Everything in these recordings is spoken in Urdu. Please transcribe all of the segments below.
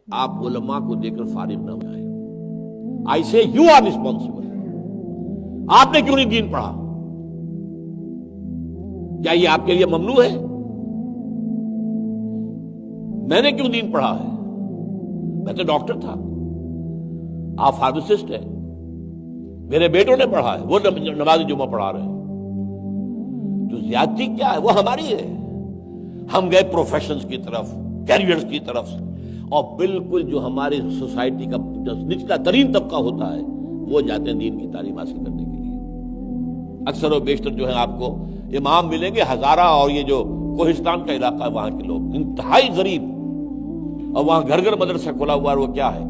آپ علماء کو دے کر فارغ نہ ہو جائیں. آئی سے یو آر ریسپانسبل. آپ نے کیوں نہیں دین پڑھا؟ کیا یہ آپ کے لیے ممنوع ہے؟ میں نے کیوں دین پڑھا ہے؟ میں تو ڈاکٹر تھا، آپ فارماسسٹ ہیں. میرے بیٹوں نے پڑھا ہے، وہ نماز جمعہ پڑھا رہے ہیں. تو زیادتی کیا ہے؟ وہ ہماری ہے. ہم گئے پروفیشنز کی طرف، کیریئرز کی طرف، اور بالکل جو ہماری سوسائٹی کا نچلا ترین طبقہ ہوتا ہے وہ جاتے ہیں دین کی تعلیم حاصل کرنے کے لیے. اکثر و بیشتر جو ہے آپ کو امام ملیں گے ہزارہ، اور یہ جو کوہستان کا علاقہ ہے وہاں کے لوگ انتہائی غریب، اور وہاں گھر گھر مدرسہ کھلا ہوا ہے. وہ کیا ہے؟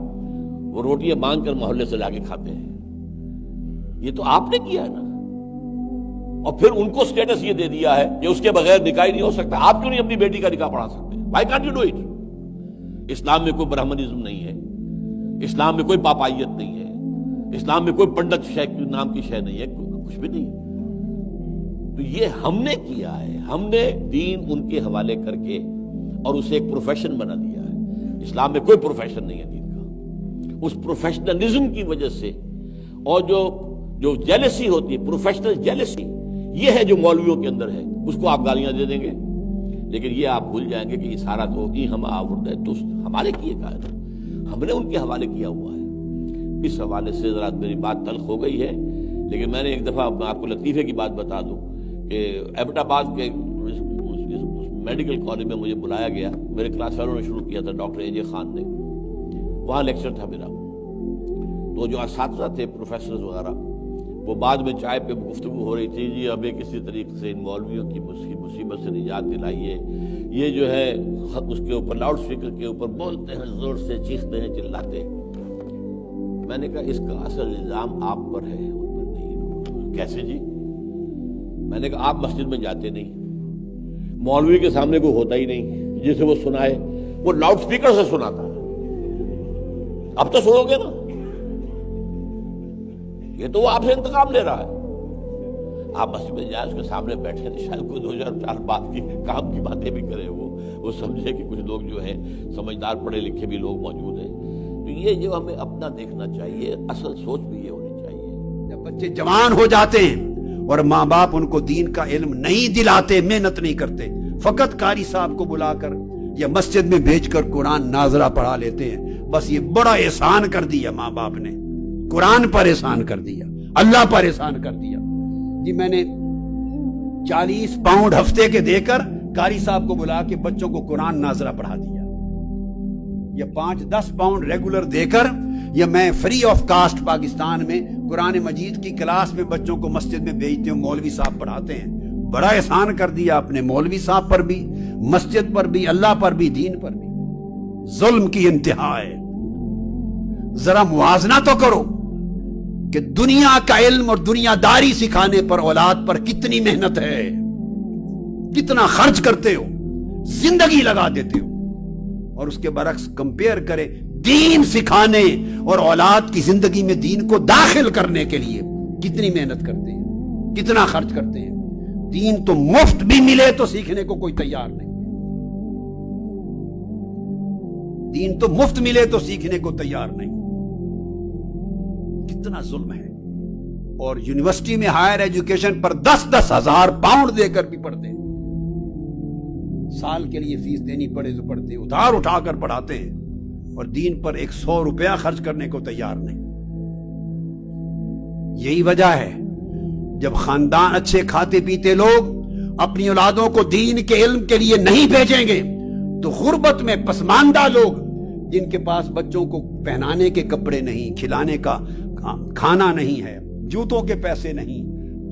وہ روٹیاں مانگ کر محلے سے لا کے کھاتے ہیں. یہ تو آپ نے کیا ہے نا. اور پھر ان کو سٹیٹس یہ دے دیا ہے کہ اس کے بغیر نکاح نہیں ہو سکتا. آپ کیوں نہیں اپنی بیٹی کا نکاح پڑھا سکتے؟ Why can't you do it? اسلام میں کوئی برہمنزم نہیں ہے، اسلام میں کوئی پاپائیت نہیں ہے، اسلام میں کوئی پنڈت نام کی شے نہیں ہے، کچھ بھی نہیں. تو یہ ہم نے کیا ہے. ہم نے دین ان کے حوالے کر کے اور اسے ایک پروفیشن بنا دیا ہے. اسلام میں کوئی پروفیشن نہیں ہے دین کا. اس پروفیشنلزم کی وجہ سے، اور جو جیلسی ہوتی ہے، پروفیشنل جیلسی، یہ ہے جو مولویوں کے اندر ہے. اس کو آپ گالیاں دے دیں گے، لیکن یہ آپ بھول جائیں گے کہ یہ سارا تو ہم آورد ہے تو ہمارے کیے کا ہے، ہم نے ان کے حوالے کیا ہوا ہے. اس حوالے سے ذرا میری بات تلخ ہو گئی ہے، لیکن میں نے ایک دفعہ آپ کو لطیفے کی بات بتا دوں کہ ایبٹ آباد کے میڈیکل کالج میں مجھے بلایا گیا. میرے کلاس فیلو نے شروع کیا تھا ڈاکٹر اے جے خان نے. وہاں لیکچر تھا میرا. تو جو اساتذہ تھے، پروفیسرز وغیرہ، وہ بعد میں چائے پہ گفتگو ہو رہی تھی. جی ہمیں کسی طریقے سے ان مولویوں کی مصیبت سے نجات دلائیے. یہ جو ہے اس کے اوپر لاؤڈ اسپیکر کے اوپر بولتے ہیں، زور سے چیختے ہیں، چلاتے ہیں. میں نے کہا اس کا اصل الزام آپ پر ہے، ان پر نہیں. کیسے جی؟ میں نے کہا آپ مسجد میں جاتے نہیں، مولوی کے سامنے کوئی ہوتا ہی نہیں جسے وہ سنائے. وہ لاؤڈ اسپیکر سے سناتا ہے. اب تو سنو گے نا. یہ تو وہ آپ سے انتقام لے رہا ہے. آپ مسجد میں جائیں، اس کے سامنے بیٹھے تو شاید کوئی 2004 بات کی کام کی باتیں بھی کرے. وہ سمجھے کہ کچھ لوگ جو ہے سمجھدار پڑھے لکھے بھی لوگ موجود ہیں. تو یہ جو ہمیں اپنا دیکھنا چاہیے، اصل سوچ بھی یہ ہونی چاہیے. جب بچے جوان ہو جاتے ہیں اور ماں باپ ان کو دین کا علم نہیں دلاتے، محنت نہیں کرتے، فقط قاری صاحب کو بلا کر یا مسجد میں بھیج کر قرآن ناظرہ پڑھا لیتے ہیں، بس یہ بڑا احسان کر دیا ماں باپ نے. قرآن پر احسان کر دیا، اللہ پر احسان کر دیا. جی میں نے 40 پاؤنڈ ہفتے کے دے کر قاری صاحب کو بلا کے بچوں کو قرآن ناظرہ پڑھا دیا، یا 5-10 پاؤنڈ ریگولر دے کر، یا میں فری آف کاسٹ پاکستان میں قرآن مجید کی کلاس میں بچوں کو مسجد میں بھیجتے ہوں، مولوی صاحب پڑھاتے ہیں. بڑا احسان کر دیا اپنے مولوی صاحب پر بھی، مسجد پر بھی، اللہ پر بھی، دین پر بھی. ظلم کی انتہا ہے. ذرا موازنہ تو کرو کہ دنیا کا علم اور دنیا داری سکھانے پر اولاد پر کتنی محنت ہے، کتنا خرچ کرتے ہو، زندگی لگا دیتے ہو. اور اس کے برعکس کمپیئر کرے دین سکھانے اور اولاد کی زندگی میں دین کو داخل کرنے کے لیے کتنی محنت کرتے ہیں، کتنا خرچ کرتے ہیں. دین تو مفت بھی ملے تو سیکھنے کو کوئی تیار نہیں. دین تو مفت ملے تو سیکھنے کو تیار نہیں. کتنا ظلم ہے. اور یونیورسٹی میں ہائر ایجوکیشن پر 10-10 ہزار پاؤنڈ دے کر بھی پڑھتے ہیں. سال کے لیے فیس دینی پڑے تو پڑھتے ہیں، ادھار اٹھا کر پڑھاتے ہیں، اور دین پر 100 روپیہ خرچ کرنے کو تیار نہیں. یہی وجہ ہے جب خاندان اچھے کھاتے پیتے لوگ اپنی اولادوں کو دین کے علم کے لیے نہیں بھیجیں گے، تو غربت میں پسماندہ لوگ جن کے پاس بچوں کو پہنانے کے کپڑے نہیں، کھلانے کا کھانا نہیں ہے، جوتوں کے پیسے نہیں،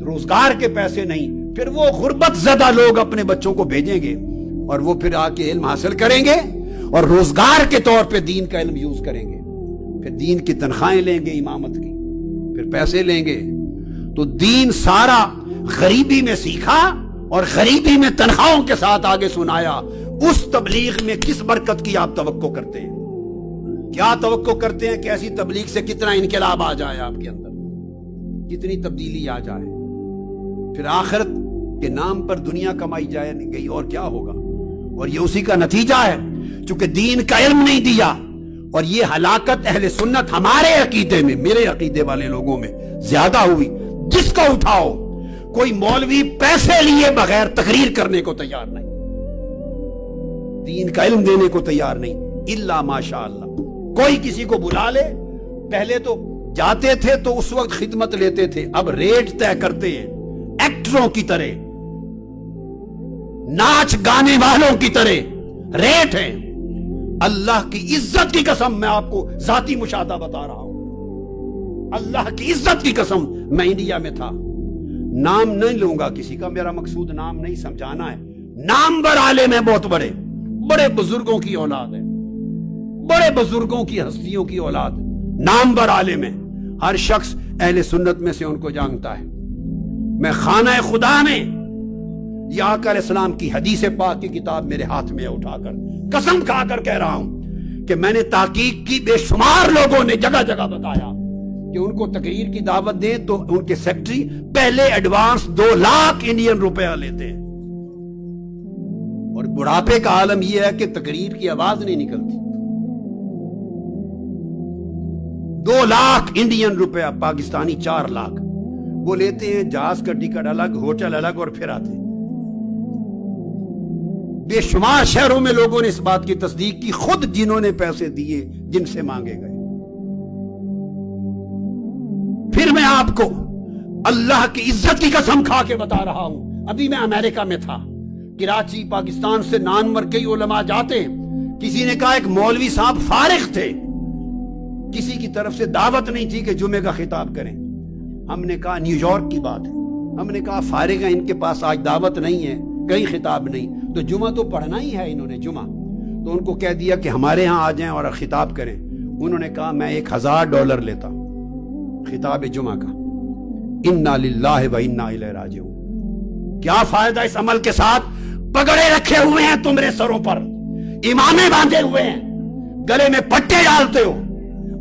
روزگار کے پیسے نہیں، پھر وہ غربت زدہ لوگ اپنے بچوں کو بھیجیں گے، اور وہ پھر آ کے علم حاصل کریں گے اور روزگار کے طور پہ دین کا علم یوز کریں گے. پھر دین کی تنخواہیں لیں گے، امامت کی، پھر پیسے لیں گے. تو دین سارا غریبی میں سیکھا اور غریبی میں تنخواہوں کے ساتھ آگے سنایا. اس تبلیغ میں کس برکت کی آپ توقع کرتے ہیں؟ کیا توقع کرتے ہیں کہ ایسی تبلیغ سے کتنا انقلاب آ جائے آپ کے اندر، کتنی تبدیلی آ جائے، پھر آخرت کے نام پر دنیا کمائی جائے گئی اور کیا ہوگا. اور یہ اسی کا نتیجہ ہے. چونکہ دین کا علم نہیں دیا اور یہ ہلاکت اہل سنت ہمارے عقیدے میں، میرے عقیدے والے لوگوں میں زیادہ ہوئی. جس کو اٹھاؤ، کوئی مولوی پیسے لیے بغیر تقریر کرنے کو تیار نہیں، دین کا علم دینے کو تیار نہیں، الا ماشاء اللہ. کوئی کسی کو بلا لے، پہلے تو جاتے تھے تو اس وقت خدمت لیتے تھے، اب ریٹ طے کرتے ہیں ایکٹروں کی طرح، ناچ گانے والوں کی طرح ریٹ ہے. اللہ کی عزت کی قسم میں آپ کو ذاتی مشاہدہ بتا رہا ہوں، اللہ کی عزت کی قسم. میں انڈیا میں تھا، نام نہیں لوں گا کسی کا، میرا مقصود نام نہیں سمجھانا ہے. نامور عالم ہیں، بہت بڑے بڑے بزرگوں کی اولاد ہے، بڑے بزرگوں کی ہستیوں کی اولاد، نامور عالم ہیں. ہر شخص اہل سنت میں سے ان کو جانتا ہے. میں خانہ خدا میں یہ آقا علیہ السلام کی حدیث پاک کی کتاب میرے ہاتھ میں اٹھا کر قسم کھا کر کہہ رہا ہوں کہ میں نے تحقیق کی، بے شمار لوگوں نے جگہ جگہ بتایا کہ ان کو تقریر کی دعوت دیں تو ان کے سیکرٹری پہلے ایڈوانس 2 لاکھ انڈین روپیہ لیتے ہیں. اور بڑھاپے کا عالم یہ ہے کہ تقریر کی آواز نہیں نکلتی. 2 لاکھ انڈین روپیہ، پاکستانی 4 لاکھ وہ لیتے ہیں. جہاز کا ٹکٹ الگ، ہوٹل الگ، اور پھر آتے ہیں. بے شمار شہروں میں لوگوں نے اس بات کی تصدیق کی، خود جنہوں نے پیسے دیے، جن سے مانگے گئے. پھر میں آپ کو اللہ کی عزت کی قسم کھا کے بتا رہا ہوں، ابھی میں امریکہ میں تھا، کراچی پاکستان سے نامور کئی علماء جاتے ہیں. کسی نے کہا ایک مولوی صاحب فارغ تھے، کسی کی طرف سے دعوت نہیں تھی کہ جمعے کا خطاب کریں. ہم نے کہا نیو یارک کی بات ہے، ہم نے کہا فارغ ہیں، ان کے پاس آج دعوت نہیں ہے، کہیں خطاب نہیں، تو جمعہ تو پڑھنا ہی ہے انہوں نے جمعہ. تو ان کو کہہ دیا کہ ہمارے ہاں آ جائیں اور خطاب کریں. انہوں نے کہا میں $1000 لیتا خطاب جمعہ کا. انا للہ و انا الیہ راجعون. کیا فائدہ اس عمل کے ساتھ؟ پگڑے رکھے ہوئے ہیں تمہارے سروں پر، امامے باندھے ہوئے ہیں، گلے میں پٹے ڈالتے ہو،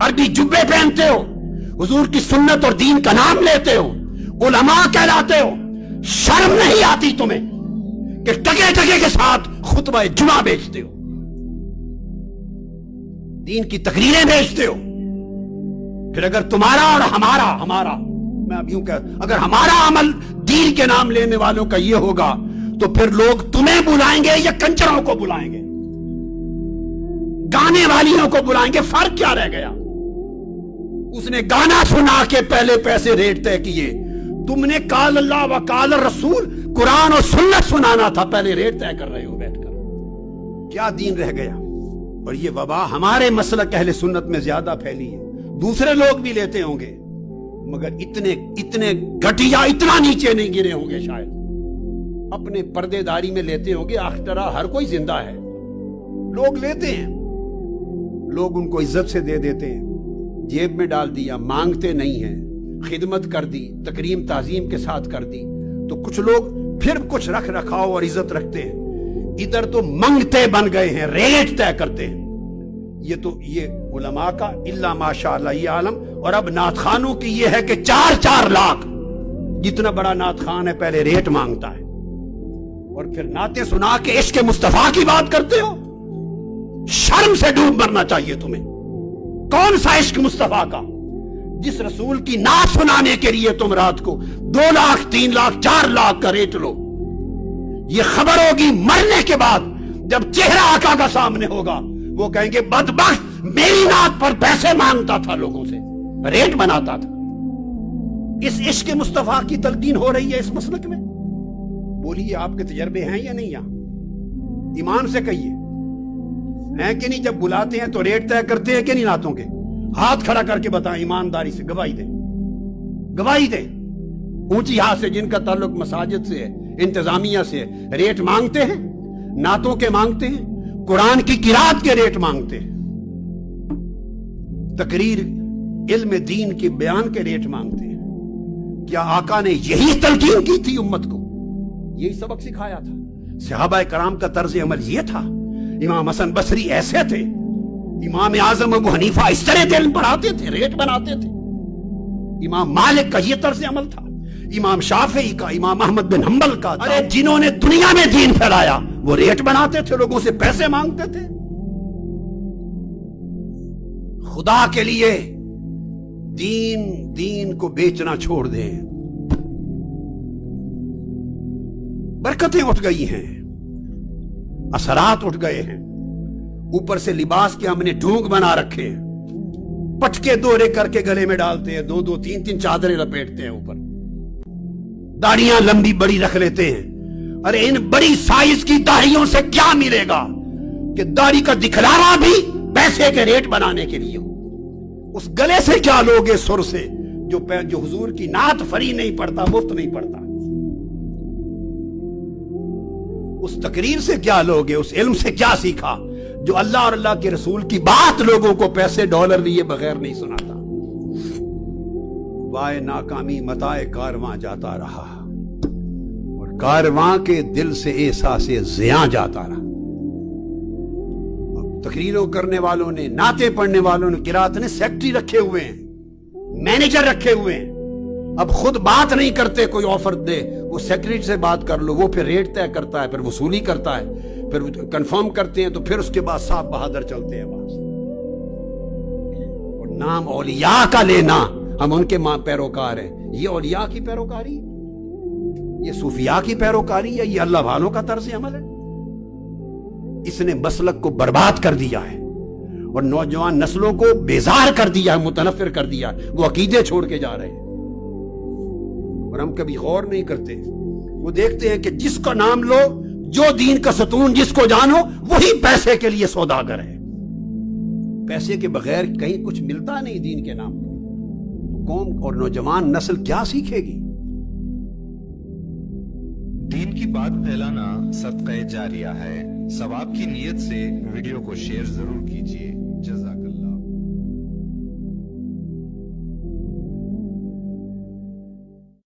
عربی جبے پہنتے ہو، حضور کی سنت اور دین کا نام لیتے ہو، علماء کہلاتے ہو. شرم نہیں آتی تمہیں کہ ٹکے ٹکے کے ساتھ خطبہ جمعہ بیچتے ہو، دین کی تقریریں بیچتے ہو؟ پھر اگر تمہارا اور ہمارا میں اب یوں کہتا، اگر ہمارا عمل دین کے نام لینے والوں کا یہ ہوگا تو پھر لوگ تمہیں بلائیں گے یا کنچروں کو بلائیں گے، گانے والیوں کو بلائیں گے؟ فرق کیا رہ گیا؟ اس نے گانا سنا کے پہلے پیسے ریٹ طے کیے، تم نے قال اللہ و قال الرسول قرآن اور سنت سنانا تھا، پہلے ریٹ طے کر رہے ہو بیٹھ کر. کیا دین رہ گیا؟ اور یہ وبا ہمارے مسلک اہل سنت میں زیادہ پھیلی ہے. دوسرے لوگ بھی لیتے ہوں گے مگر اتنے گھٹیا، اتنا نیچے نہیں گرے ہوں گے شاید. اپنے پردے داری میں لیتے ہوں گے، آخر ہر کوئی زندہ ہے، لوگ لیتے ہیں، لوگ ان کو عزت سے دے دیتے ہیں، جیب میں ڈال دیا، مانگتے نہیں ہیں، خدمت کر دی، تکریم تعظیم کے ساتھ کر دی. تو کچھ لوگ پھر کچھ رکھ رکھاؤ اور عزت رکھتے ہیں، ادھر تو منگتے بن گئے ہیں، ریٹ طے کرتے ہیں. یہ علماء کا الا ماشاءاللہ یہ عالم. اور اب نعت خانوں کی یہ ہے کہ 4 لاکھ، جتنا بڑا نعت خان ہے پہلے ریٹ مانگتا ہے، اور پھر نعتیں سنا کے عشق مصطفیٰ کی بات کرتے ہو. شرم سے ڈوب مرنا چاہیے تمہیں. کون سا عشق مصطفیٰ کا؟ جس رسول کی نعت سنانے کے لیے تم رات کو 2 لاکھ 3 لاکھ 4 لاکھ کا ریٹ لو. یہ خبر ہوگی مرنے کے بعد، جب چہرہ آقا کا سامنے ہوگا، وہ کہیں گے بدبخت میری نعت پر پیسے مانگتا تھا، لوگوں سے ریٹ بناتا تھا. اس عشق مصطفیٰ کی تلقین ہو رہی ہے اس مسلک میں. بولیے آپ کے تجربے ہیں یا نہیں؟ یہاں ایمان سے کہیے ہیں کہ نہیں؟ جب بلاتے ہیں تو ریٹ طے کرتے ہیں کہ نہیں نعتوں کے؟ ہاتھ کھڑا کر کے بتائیں، ایمانداری سے گواہی دیں، گواہی دیں. اونچی ہاتھ سے جن کا تعلق مساجد سے ہے، انتظامیہ سے ہے، ریٹ مانگتے ہیں، نعتوں کے مانگتے ہیں، قرآن کی قرات کے ریٹ مانگتے ہیں، تقریر علم دین کی بیان کے ریٹ مانگتے ہیں. کیا آقا نے یہی تلقین کی تھی امت کو؟ یہی سبق سکھایا تھا؟ صحابہ کرام کا طرز عمل یہ تھا؟ امام حسن بصری ایسے تھے، امام اعظم ابو حنیفہ اس طرح علم پڑھاتے تھے، ریٹ بناتے تھے. امام مالک کا یہ طرز عمل تھا، امام شافعی کا، امام احمد بن حنبل کا. ارے جنہوں نے دنیا میں دین پھیلایا وہ ریٹ بناتے تھے، لوگوں سے پیسے مانگتے تھے. خدا کے لیے دین کو بیچنا چھوڑ دیں. برکتیں اٹھ گئی ہیں، اثرات اٹھ گئے ہیں. اوپر سے لباس کے ہم نے ڈھونگ بنا رکھے ہیں، پٹکے دورے کر کے گلے میں ڈالتے ہیں، 2 3 چادریں لپیٹتے ہیں اوپر، داڑیاں لمبی بڑی رکھ لیتے ہیں. ارے ان بڑی سائز کی داڑھیوں سے کیا ملے گا کہ داڑھی کا دکھلاوا بھی پیسے کے ریٹ بنانے کے لیے ہو. اس گلے سے کیا لوگے سر سے جو حضور کی نعت فری نہیں پڑتا، مفت نہیں پڑتا. اس تقریر سے کیا لوگے، اس علم سے کیا سیکھا جو اللہ اور اللہ کے رسول کی بات لوگوں کو پیسے ڈالر لیے بغیر نہیں سناتا. وائے ناکامی متائے کارواں جاتا رہا، اور کارواں کے دل سے احساس زیاں جاتا رہا. تقریروں کرنے والوں نے، نعتیں پڑھنے والوں نے، قرات نے سیکٹری رکھے ہوئے ہیں، مینیجر رکھے ہوئے ہیں. اب خود بات نہیں کرتے، کوئی آفر دے وہ سیکرٹری سے بات کر لو، وہ پھر ریٹ طے کرتا ہے، پھر وصولی کرتا ہے، پھر کنفرم کرتے ہیں، تو پھر اس کے بعد صاحب بہادر چلتے ہیں وہاں. اور نام اولیاء کا لینا، ہم ان کے پیروکار ہیں. یہ اولیاء کی پیروکاری، یہ صوفیاء کی پیروکاری ہے، یہ اللہ والوں کا طرز عمل ہے. اس نے مسلک کو برباد کر دیا ہے اور نوجوان نسلوں کو بیزار کر دیا ہے، متنفر کر دیا ہے. وہ عقیدے چھوڑ کے جا رہے ہیں اور ہم کبھی غور نہیں کرتے. وہ دیکھتے ہیں کہ جس کا نام لو، جو دین کا ستون جس کو جانو، وہی پیسے کے لیے سوداگر ہے. پیسے کے بغیر کہیں کچھ ملتا نہیں دین کے نام پر. قوم اور نوجوان نسل کیا سیکھے گی؟ دین کی بات پھیلانا صدقہ جاریہ ہے. ثواب کی نیت سے ویڈیو کو شیئر ضرور کیجیے.